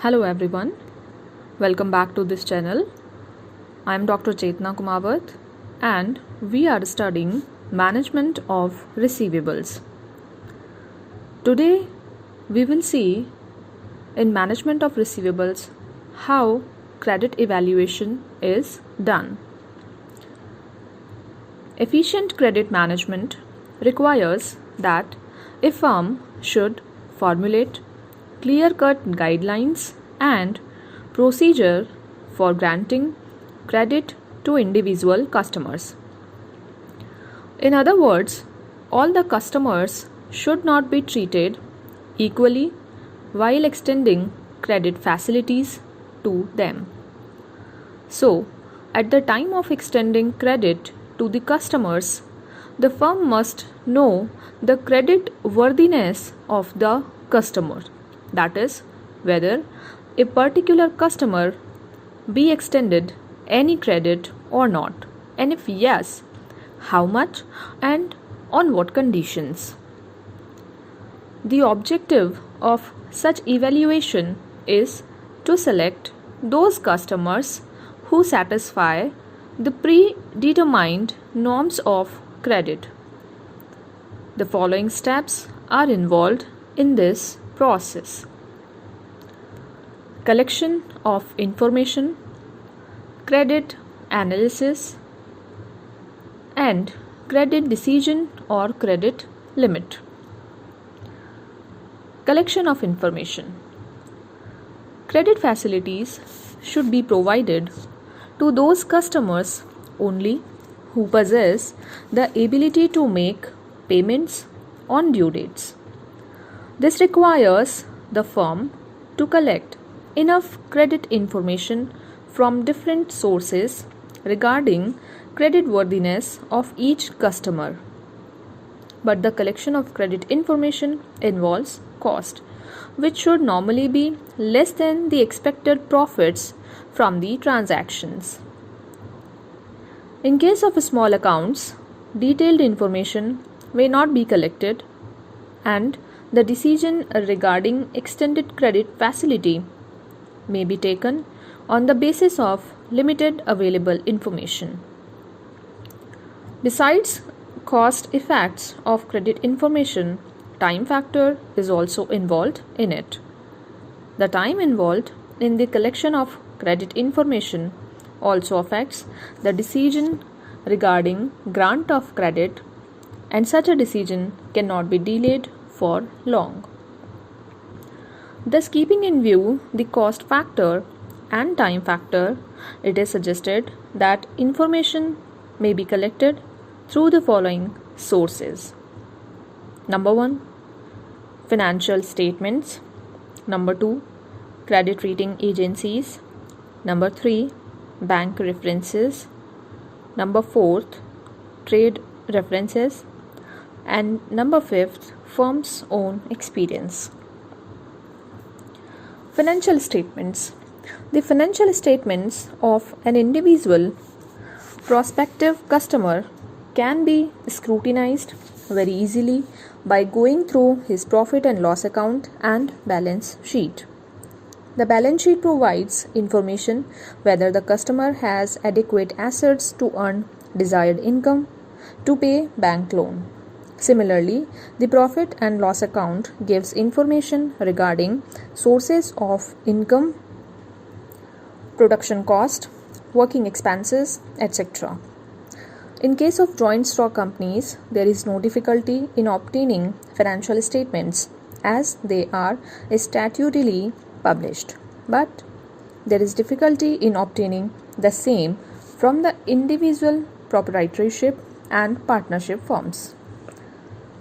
Hello everyone, welcome back to this channel. I am Dr. Chetna Kumawat and we are studying management of receivables. Today we will see in management of receivables how credit evaluation is done. Efficient credit management requires that a firm should formulate clear-cut guidelines and procedure for granting credit to individual customers. In other words, all the customers should not be treated equally while extending credit facilities to them. So, at the time of extending credit to the customers, the firm must know the credit worthiness of the customer. That is, whether a particular customer be extended any credit or not, and if yes, how much and on what conditions. The objective of such evaluation is to select those customers who satisfy the predetermined norms of credit. The following steps are involved in this process: collection of information, credit analysis, and credit decision or credit limit. Collection of information. Credit facilities should be provided to those customers only who possess the ability to make payments on due dates. This requires the firm to collect enough credit information from different sources regarding creditworthiness of each customer. But the collection of credit information involves cost, which should normally be less than the expected profits from the transactions. In case of small accounts, detailed information may not be collected, and the decision regarding extended credit facility may be taken on the basis of limited available information. Besides cost effects of credit information, time factor is also involved in it. The time involved in the collection of credit information also affects the decision regarding grant of credit, and such a decision cannot be delayed for long. Thus, keeping in view the cost factor and time factor, it is suggested that information may be collected through the following sources. Number 1, financial statements. Number 2, credit rating agencies. Number 3, bank references. Number 4, trade references. And number 5, firm's own experience. Financial statements. The financial statements of an individual prospective customer can be scrutinized very easily by going through his profit and loss account and balance sheet. The balance sheet provides information whether the customer has adequate assets to earn desired income to pay bank loan. Similarly, the profit and loss account gives information regarding sources of income, production cost, working expenses, etc. In case of joint stock companies, there is no difficulty in obtaining financial statements as they are statutorily published, but there is difficulty in obtaining the same from the individual proprietorship and partnership firms.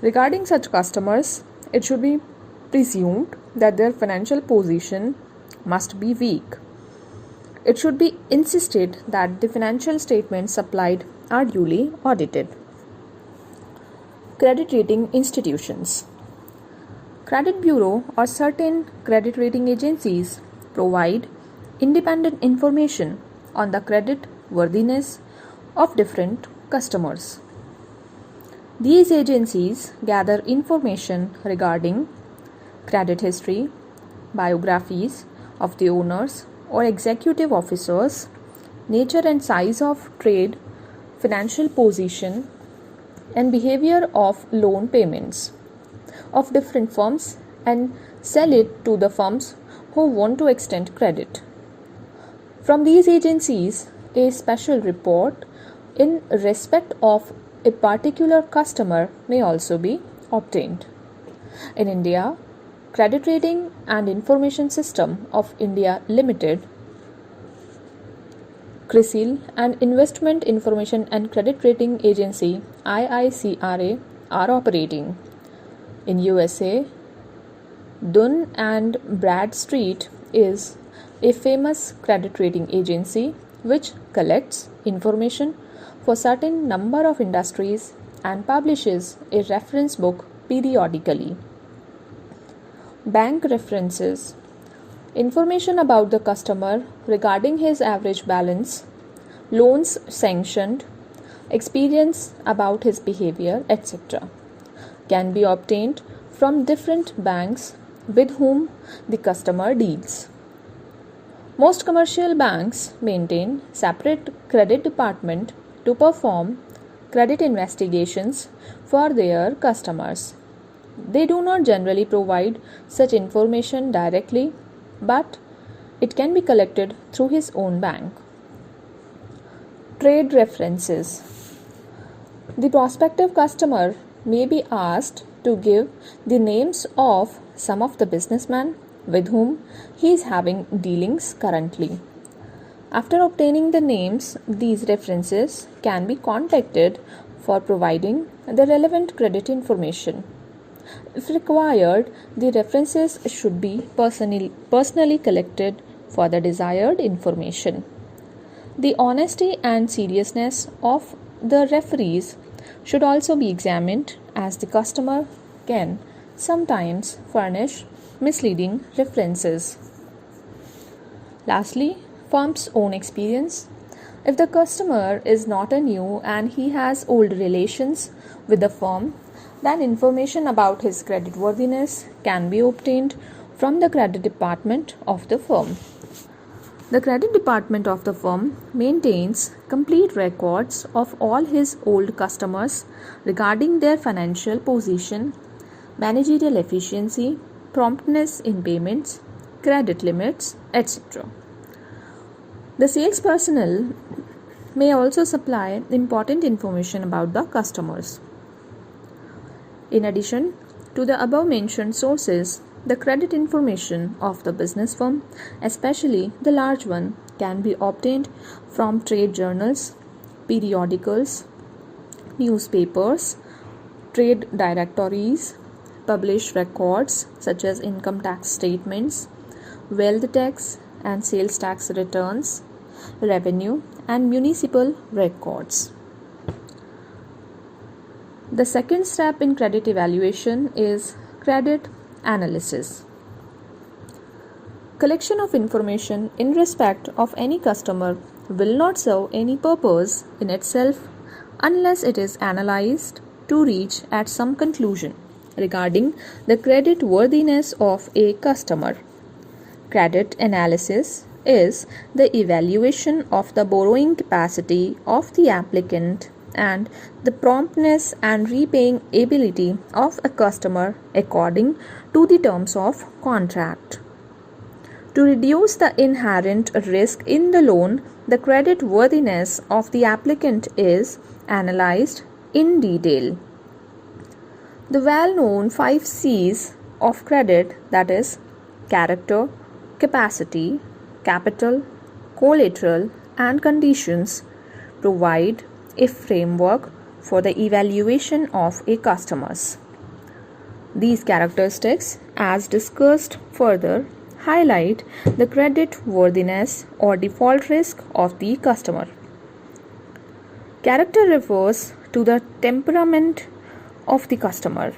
Regarding such customers, it should be presumed that their financial position must be weak. It should be insisted that the financial statements supplied are duly audited. Credit rating institutions. Credit bureau or certain credit rating agencies provide independent information on the credit worthiness of different customers. These agencies gather information regarding credit history, biographies of the owners or executive officers, nature and size of trade, financial position, and behavior of loan payments of different firms and sell it to the firms who want to extend credit. From these agencies, a special report in respect of a particular customer may also be obtained. In India, Credit Rating and Information System of India Limited, CRISIL, and Investment Information and Credit Rating Agency IICRA are operating. In USA, Dun and Bradstreet is a famous credit rating agency which collects information for certain number of industries and publishes a reference book periodically. Bank references: information about the customer regarding his average balance, loans sanctioned, experience about his behavior, etc., can be obtained from different banks with whom the customer deals. Most commercial banks maintain separate credit department to perform credit investigations for their customers. They do not generally provide such information directly, but it can be collected through his own bank. Trade references: the prospective customer may be asked to give the names of some of the businessmen with whom he is having dealings currently. After obtaining the names, these references can be contacted for providing the relevant credit information. If required, the references should be personally collected for the desired information. The honesty and seriousness of the referees should also be examined, as the customer can sometimes furnish misleading references. Lastly, firm's own experience. If the customer is not a new and he has old relations with the firm, then information about his creditworthiness can be obtained from the credit department of the firm. The credit department of the firm maintains complete records of all his old customers regarding their financial position, managerial efficiency, promptness in payments, credit limits, etc. The sales personnel may also supply important information about the customers. In addition to the above mentioned sources, the credit information of the business firm, especially the large one, can be obtained from trade journals, periodicals, newspapers, trade directories, published records such as income tax statements, wealth tax and sales tax returns, revenue and municipal records. The second step in credit evaluation is credit analysis. Collection of information in respect of any customer will not serve any purpose in itself unless it is analyzed to reach at some conclusion regarding the credit worthiness of a customer. Credit analysis is the evaluation of the borrowing capacity of the applicant and the promptness and repaying ability of a customer according to the terms of contract. To reduce the inherent risk in the loan, the credit worthiness of the applicant is analyzed in detail. The well-known 5 C's of credit, that is character, capacity, capital, collateral, and conditions, provide a framework for the evaluation of a customer's. These characteristics, as discussed further, highlight the credit worthiness or default risk of the customer. Character refers to the temperament of the customer.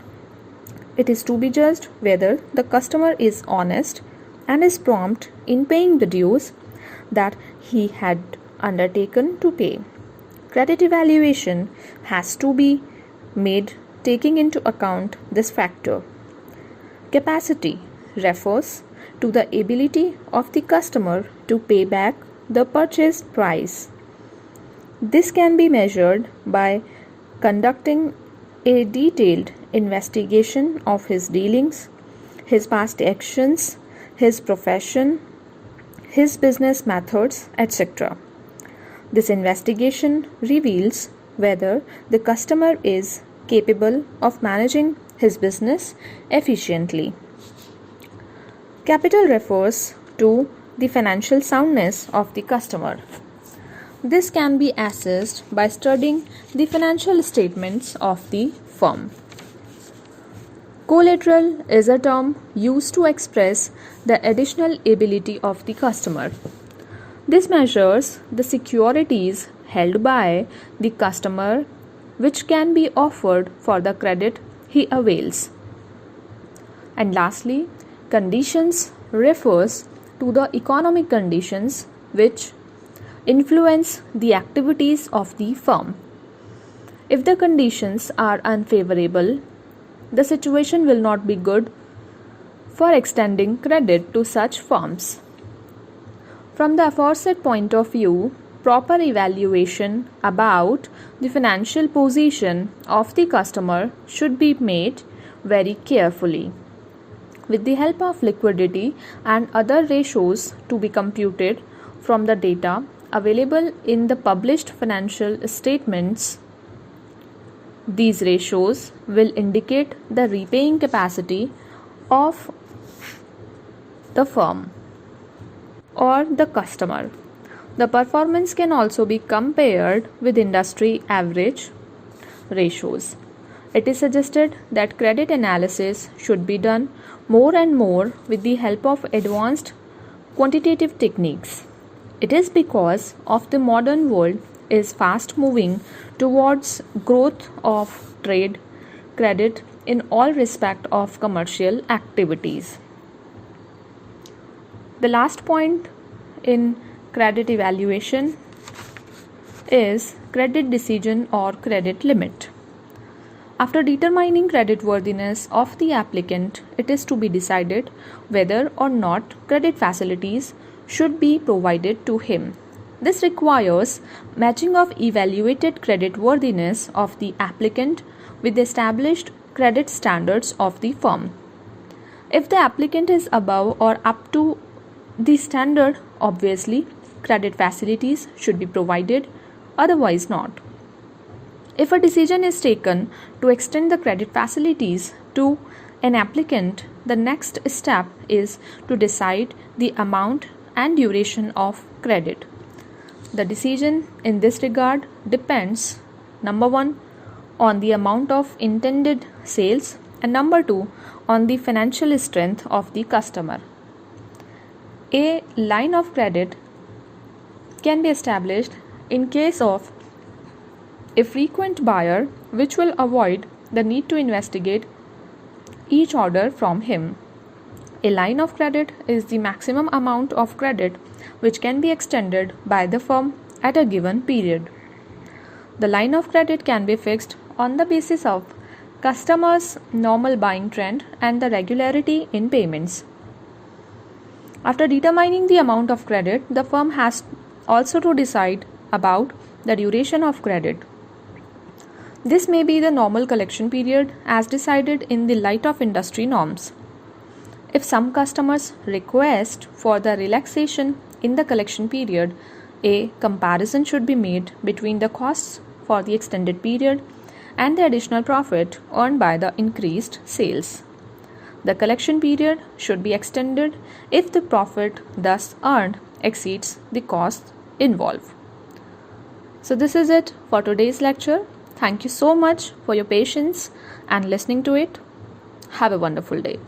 It is to be judged whether the customer is honest and is prompt in paying the dues that he had undertaken to pay. Credit evaluation has to be made taking into account this factor. Capacity refers to the ability of the customer to pay back the purchase price. This can be measured by conducting a detailed investigation of his dealings, his past actions, his profession, his business methods, etc. This investigation reveals whether the customer is capable of managing his business efficiently. Capital refers to the financial soundness of the customer. This can be assessed by studying the financial statements of the firm. Collateral is a term used to express the additional ability of the customer. This measures the securities held by the customer which can be offered for the credit he avails. And lastly, conditions refers to the economic conditions which influence the activities of the firm. If the conditions are unfavorable, the situation will not be good for extending credit to such firms. From the aforesaid point of view, proper evaluation about the financial position of the customer should be made very carefully. With the help of liquidity and other ratios to be computed from the data available in the published financial statements, these ratios will indicate the repaying capacity of the firm or the customer. The performance can also be compared with industry average ratios. It is suggested that credit analysis should be done more and more with the help of advanced quantitative techniques. It is because of the modern world is fast moving towards growth of trade credit in all respect of commercial activities. The last point in credit evaluation is credit decision or credit limit. After determining creditworthiness of the applicant, it is to be decided whether or not credit facilities should be provided to him. This requires matching of evaluated creditworthiness of the applicant with the established credit standards of the firm. If the applicant is above or up to the standard, obviously credit facilities should be provided, otherwise not. If a decision is taken to extend the credit facilities to an applicant, the next step is to decide the amount and duration of credit. The decision in this regard depends, number 1, on the amount of intended sales, and number 2, on the financial strength of the customer. A line of credit can be established in case of a frequent buyer which will avoid the need to investigate each order from him. A line of credit is the maximum amount of credit which can be extended by the firm at a given period. The line of credit can be fixed on the basis of customers' normal buying trend and the regularity in payments. After determining the amount of credit, the firm has also to decide about the duration of credit. This may be the normal collection period as decided in the light of industry norms. If some customers request for the relaxation in the collection period, a comparison should be made between the costs for the extended period and the additional profit earned by the increased sales. The collection period should be extended if the profit thus earned exceeds the costs involved. So this is it for today's lecture. Thank you so much for your patience and listening to it. Have a wonderful day.